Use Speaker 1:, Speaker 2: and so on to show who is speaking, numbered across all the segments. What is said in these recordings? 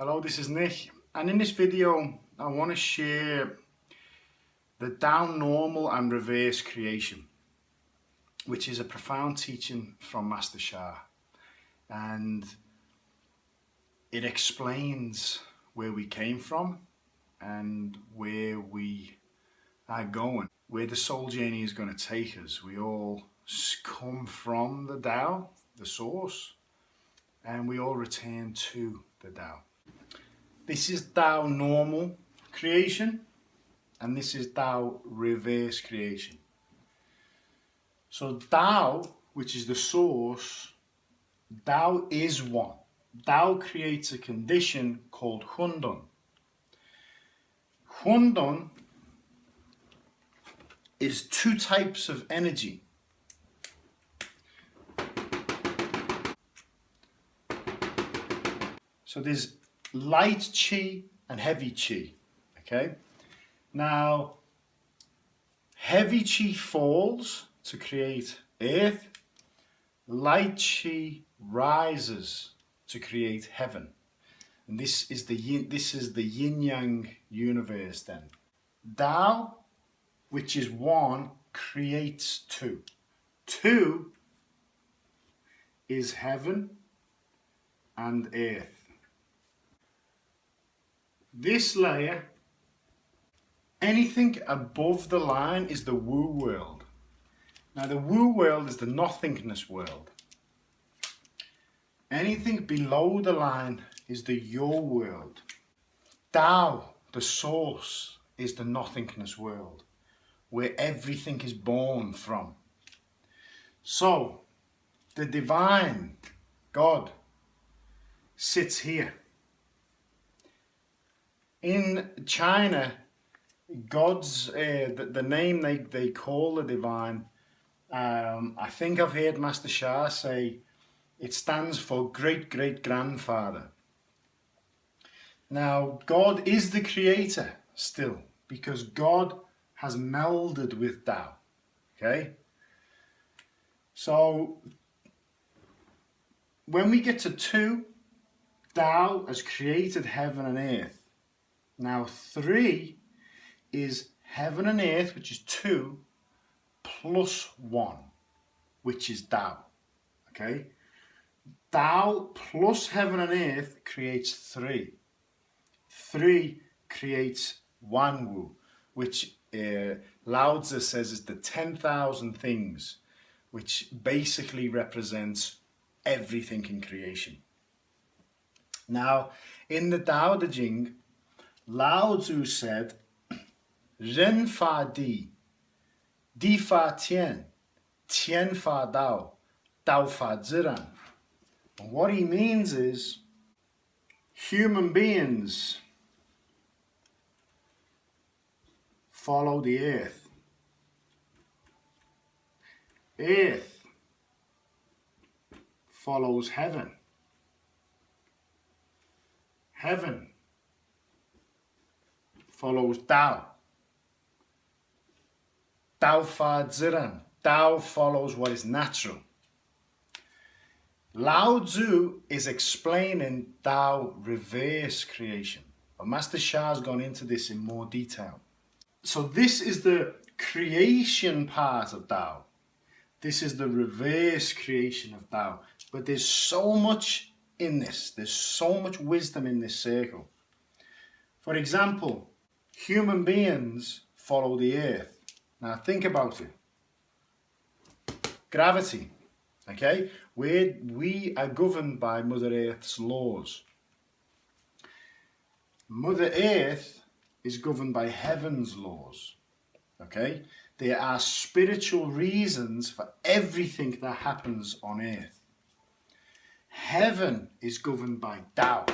Speaker 1: Hello, this is Nick, and in this video I want to share the down normal and reverse creation, which is a profound teaching from Master Sha, and it explains where we came from and where we are going, where the soul journey is going to take us. We all come from the Tao, the source, and we all return to the Tao. This is Tao normal creation, and this is Tao reverse creation. So Tao, which is the source, Tao is one. Tao creates a condition called Hundun. Hundun is two types of energy. So there's light chi and heavy chi, okay? Now, heavy chi falls to create earth, light chi rises to create heaven. And this is the yin-yang universe then. Tao, which is one, creates two. Two is heaven and earth. This layer, anything above the line is the Wu world. Now the Wu world is the nothingness world. Anything below the line is the Your world. Tao, the source, is the nothingness world, where everything is born from. So, the divine, God, sits here. In China, God's, the name they call the divine, I think I've heard Master Sha say, it stands for great-great-grandfather. Now, God is the creator still, because God has melded with Tao, okay? So, when we get to two, Tao has created heaven and earth. Now, three is heaven and earth, which is two, plus one, which is Tao, okay? Tao plus heaven and earth creates three. Three creates Wan Wu, which Lao Tzu says is the 10,000 things, which basically represents everything in creation. Now, in the Tao Te Jing, Lao Tzu said, Ren fa di, di fa tian, tian fa dao, dao fa ziran. And what he means is, human beings follow the earth. Earth follows heaven. Heaven follows Tao. Tao fa ziran. Tao follows what is natural. Lao Tzu is explaining Tao reverse creation. But Master Sha has gone into this in more detail. So this is the creation part of Tao. This is the reverse creation of Tao. But there's so much in this. There's so much wisdom in this circle. For example, human beings follow the earth. Now think about it. Gravity, okay? We are governed by Mother Earth's laws. Mother Earth is governed by heaven's laws, okay? There are spiritual reasons for everything that happens on earth. Heaven is governed by Tao.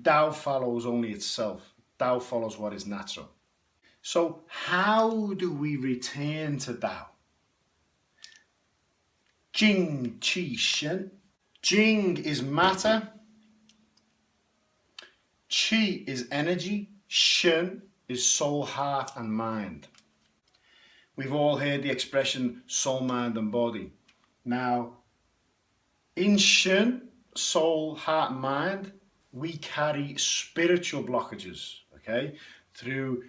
Speaker 1: Tao follows only itself. Tao follows what is natural. So how do we return to Tao? Jing, Qi, Shen. Jing is matter. Qi is energy. Shen is soul, heart and mind. We've all heard the expression soul, mind and body. Now, in Shen, soul, heart and mind, we carry spiritual blockages, okay, through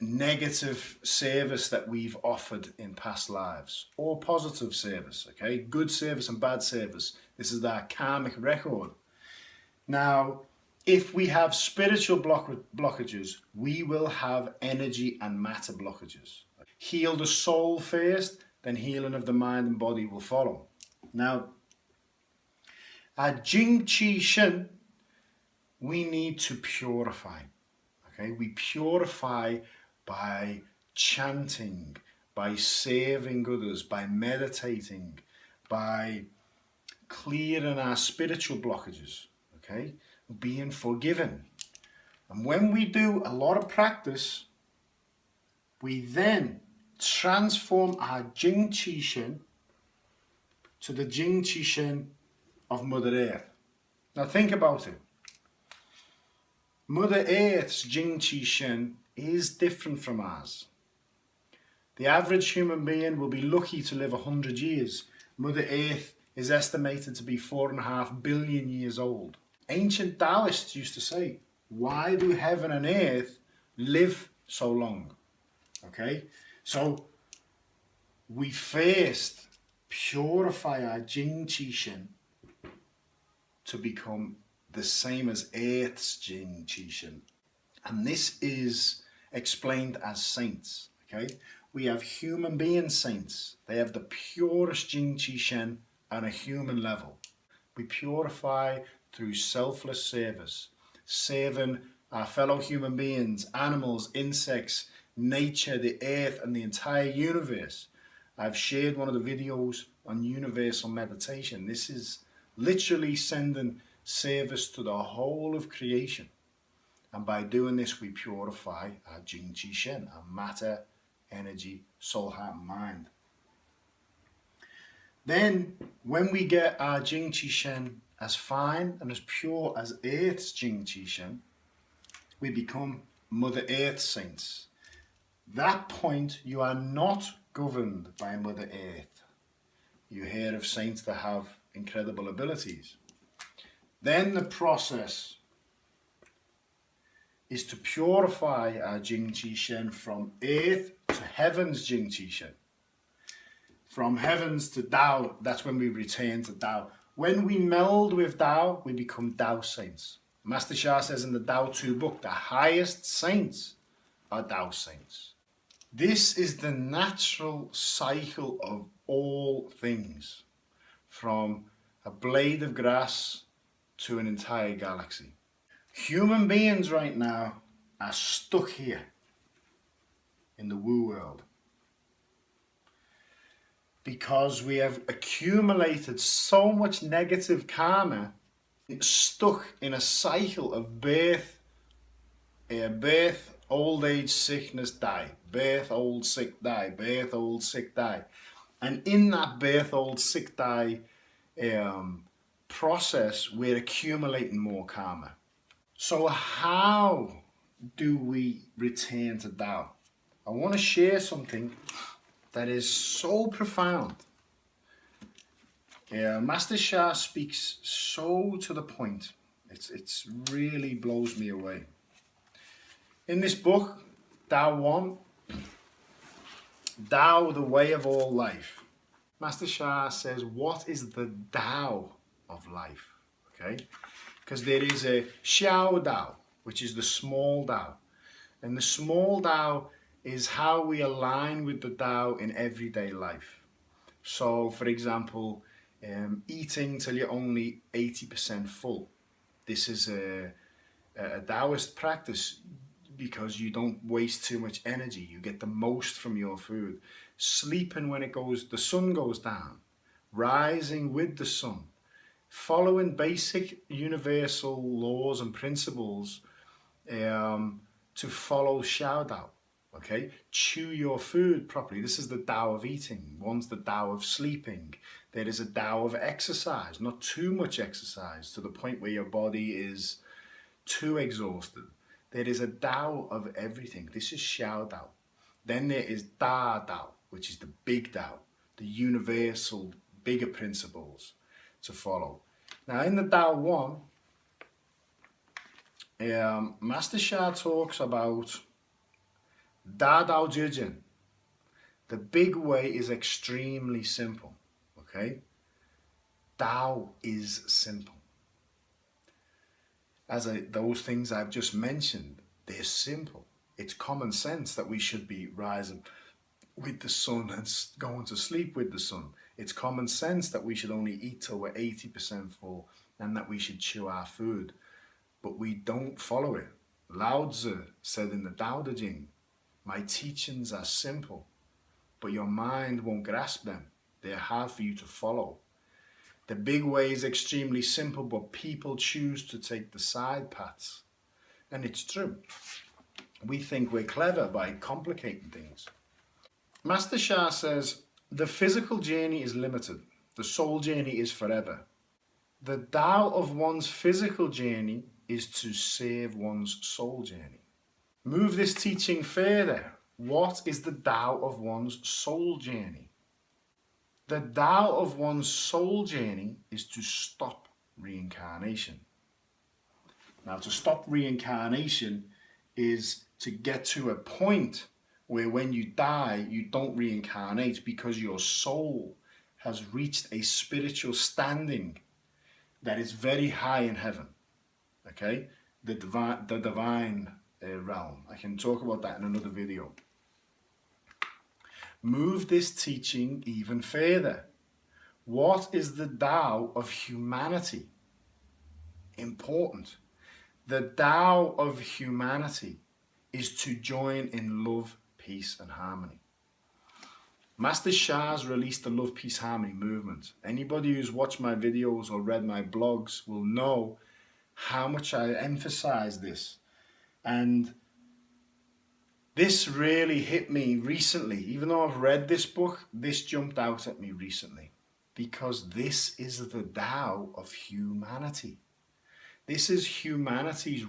Speaker 1: negative service that we've offered in past lives, or positive service, okay, good service and bad service. This is our karmic record. Now, if we have spiritual blockages, we will have energy and matter blockages. Heal the soul first, then healing of the mind and body will follow. Now, at Jing Qi Shen, we need to purify. Okay, we purify by chanting, by serving others, by meditating, by clearing our spiritual blockages, okay, being forgiven. And when we do a lot of practice, we then transform our Jing Qi Shen to the Jing Qi Shen of Mother Earth. Now think about it. Mother Earth's Jing Qi Shen is different from ours. The average human being will be lucky to live 100 years. Mother Earth is estimated to be 4.5 billion years old. Ancient Taoists used to say, why do heaven and earth live so long? Okay, so we first purify our Jing Qi Shen to become the same as Earth's Jing Qi Shen. And this is explained as saints, okay? We have human being saints. They have the purest Jing Qi Shen on a human level. We purify through selfless service, serving our fellow human beings, animals, insects, nature, the earth, and the entire universe. I've shared one of the videos on universal meditation. This is literally sending service to the whole of creation. And by doing this, we purify our Jing Qi Shen, our matter, energy, soul, heart, and mind. Then, when we get our Jing Qi Shen as fine and as pure as Earth's Jing Qi Shen, we become Mother Earth saints. That point, you are not governed by Mother Earth. You hear of saints that have incredible abilities. Then the process is to purify our Jing Qi Shen from earth to heaven's Jing Qi Shen. From heavens to Tao, that's when we return to Tao. When we meld with Tao, we become Tao saints. Master Sha says in the Lao Tzu book, the highest saints are Tao saints. This is the natural cycle of all things, from a blade of grass to an entire galaxy. Human beings right now are stuck here in the woo world because we have accumulated so much negative karma, stuck in a cycle of birth, old age, sickness, die, birth, old, sick, die, birth, old, sick, die. And in that birth, old, sick, die process, we're accumulating more karma. So how do we return to Tao? I want to share something that is so profound. Master Sha speaks so to the point. It's really blows me away. In this book, Tao 1, Tao, the way of all life, Master Sha says, what is the Tao of life? Okay, because there is a Xiao Tao, which is the small Tao. And the small Tao is how we align with the Tao in everyday life. So, for example, eating till you're only 80% full. This is a Taoist practice because you don't waste too much energy. You get the most from your food. Sleeping when the sun goes down. Rising with the sun. Following basic universal laws and principles to follow Xiao Dao. Okay, chew your food properly. This is the Tao of eating. One's the Tao of sleeping. There is a Tao of exercise, not too much exercise to the point where your body is too exhausted. There is a Tao of everything. This is Xiao Dao. Then there is Da Dao, which is the big Tao, the universal, bigger principles to follow. Now in the Tao 1, Master Sha talks about Tao Te Jing. The big way is extremely simple, okay? Tao is simple. Those things I've just mentioned, they're simple. It's common sense that we should be rising with the sun and going to sleep with the sun. It's common sense that we should only eat till we're 80% full and that we should chew our food. But we don't follow it. Lao Tzu said in the Tao Te Jing, my teachings are simple, but your mind won't grasp them. They're hard for you to follow. The big way is extremely simple, but people choose to take the side paths. And it's true. We think we're clever by complicating things. Master Sha says, the physical journey is limited. The soul journey is forever. The Tao of one's physical journey is to save one's soul journey. Move this teaching further. What is the Tao of one's soul journey? The Tao of one's soul journey is to stop reincarnation. Now, to stop reincarnation is to get to a point where when you die, you don't reincarnate because your soul has reached a spiritual standing that is very high in heaven. Okay? The divine realm. I can talk about that in another video. Move this teaching even further. What is the Tao of humanity? Important. The Tao of humanity is to join in love, peace and harmony. Master Sha has released the Love, Peace, Harmony movement. Anybody who's watched my videos or read my blogs will know how much I emphasize this. And this really hit me recently. Even though I've read this book, this jumped out at me recently. Because this is the Tao of humanity. This is humanity's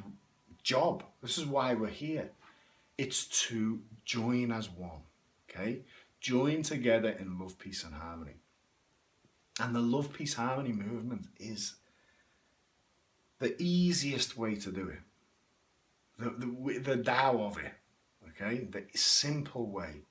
Speaker 1: job. This is why we're here. It's to join as one. Okay? Join together in love, peace and harmony. And the Love, Peace, Harmony movement is the easiest way to do it. The Tao of it. Okay? The simple way.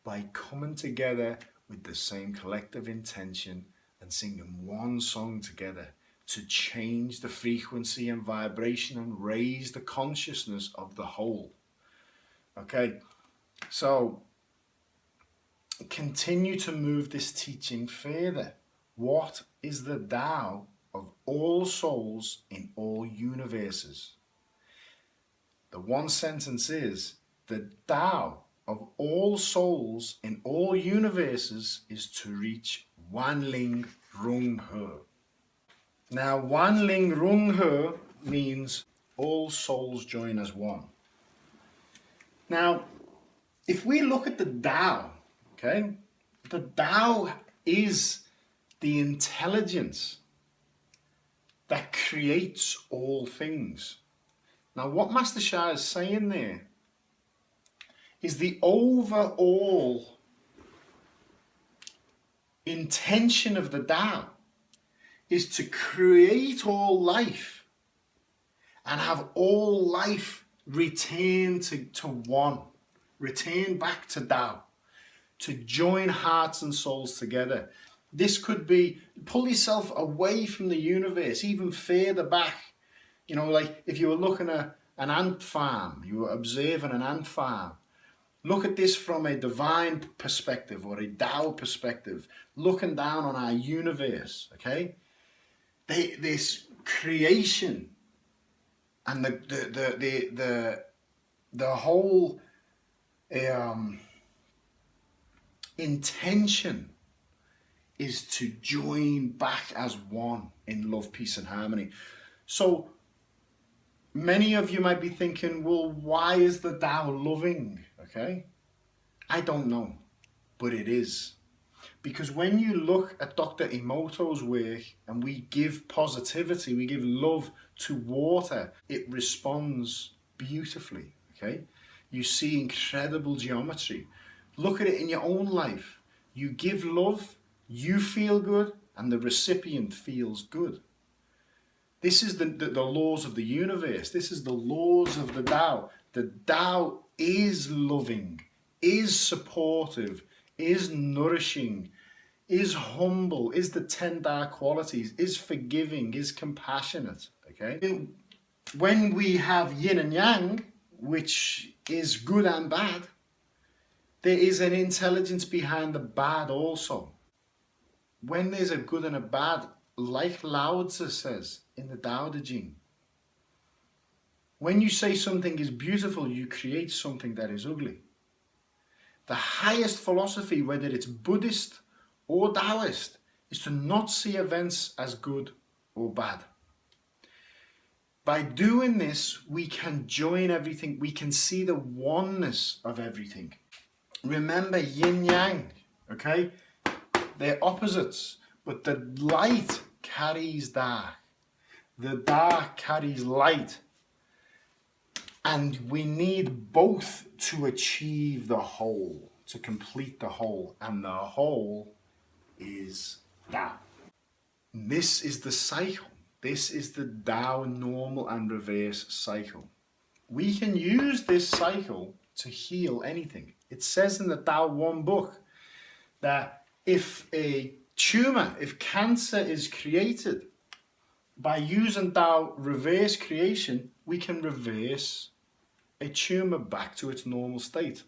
Speaker 1: By coming together with the same collective intention and singing one song together to change the frequency and vibration and raise the consciousness of the whole. Okay? So, continue to move this teaching further. What is the Tao of all souls in all universes? The one sentence is, the Tao of all souls in all universes is to reach Wan Ling Rung He. Now, Wan Ling Rung He means all souls join as one. Now, if we look at the Tao, okay, the Tao is the intelligence that creates all things. Now, what Master Sha is saying there is the overall intention of the Tao is to create all life and have all life return to one, return back to Tao, to join hearts and souls together. This could be, pull yourself away from the universe, even further back. You know, like if you were looking at an ant farm, you were observing an ant farm. Look at this from a divine perspective or a Tao perspective, looking down on our universe, okay? This creation and the whole intention is to join back as one in love, peace and harmony. So many of you might be thinking, well, why is the Tao loving? Okay, I don't know, but it is. Because when you look at Dr. Emoto's work and we give positivity, we give love to water, it responds beautifully, okay? You see incredible geometry. Look at it in your own life. You give love, you feel good, and the recipient feels good. This is the laws of the universe. This is the laws of the Tao. The Tao is loving, is supportive, is nourishing, is humble, is the 10 Tao qualities, is forgiving, is compassionate. Okay? When we have yin and yang, which is good and bad, there is an intelligence behind the bad also. When there's a good and a bad, like Lao Tzu says in the Tao Te Jing, when you say something is beautiful, you create something that is ugly. The highest philosophy, whether it's Buddhist or Taoist, is to not see events as good or bad. By doing this, we can join everything. We can see the oneness of everything. Remember yin yang, okay? They're opposites, but the light carries dark. The dark carries light. And we need both to achieve the whole, to complete the whole. And the whole is Tao. This is the cycle. This is the Tao normal and reverse cycle. We can use this cycle to heal anything. It says in the Tao 1 book that if a tumor, if cancer is created, by using Tao reverse creation, we can reverse a tumor back to its normal state.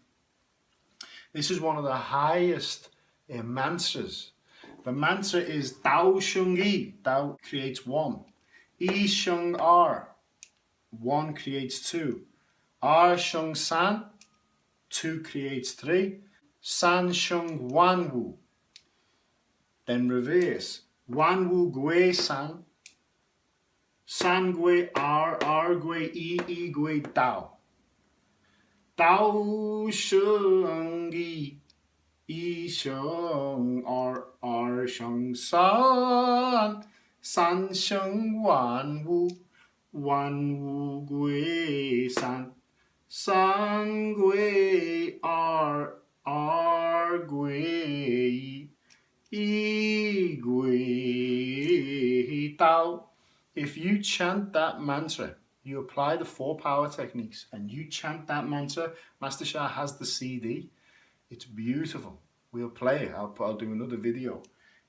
Speaker 1: This is one of the highest mantras. The mantra is Tao Sheng Yi, Tao creates one. Yi Sheng Er, one creates two. Er Sheng San, two creates three. San Sheng Wan Wu. Then reverse. Wan Wu Gui San. San Gui Er Gui Yi Gui Tao. Tao Sheng Yi. Yi Sheng Er Sheng San. San Sheng Wan Wu. Wan Wu Gui San. San Gui Er Gui Yi Gui Tao. If you chant that mantra, you apply the 4 power techniques and you chant that mantra. Master Sha has the CD. It's beautiful. We'll play it. I'll do another video.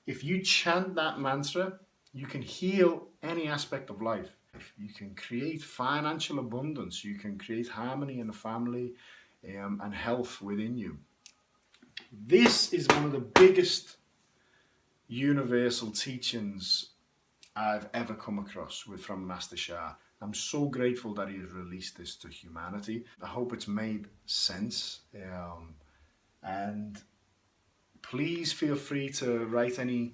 Speaker 1: If you chant that mantra, you can heal any aspect of life. You can create financial abundance. You can create harmony in the family and health within you. This is one of the biggest universal teachings I've ever come across from Master Sha. I'm so grateful that he has released this to humanity. I hope it's made sense. And please feel free to write any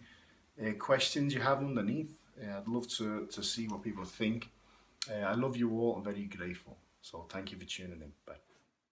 Speaker 1: questions you have underneath. I'd love to see what people think. I love you all. I'm very grateful. So thank you for tuning in. Bye.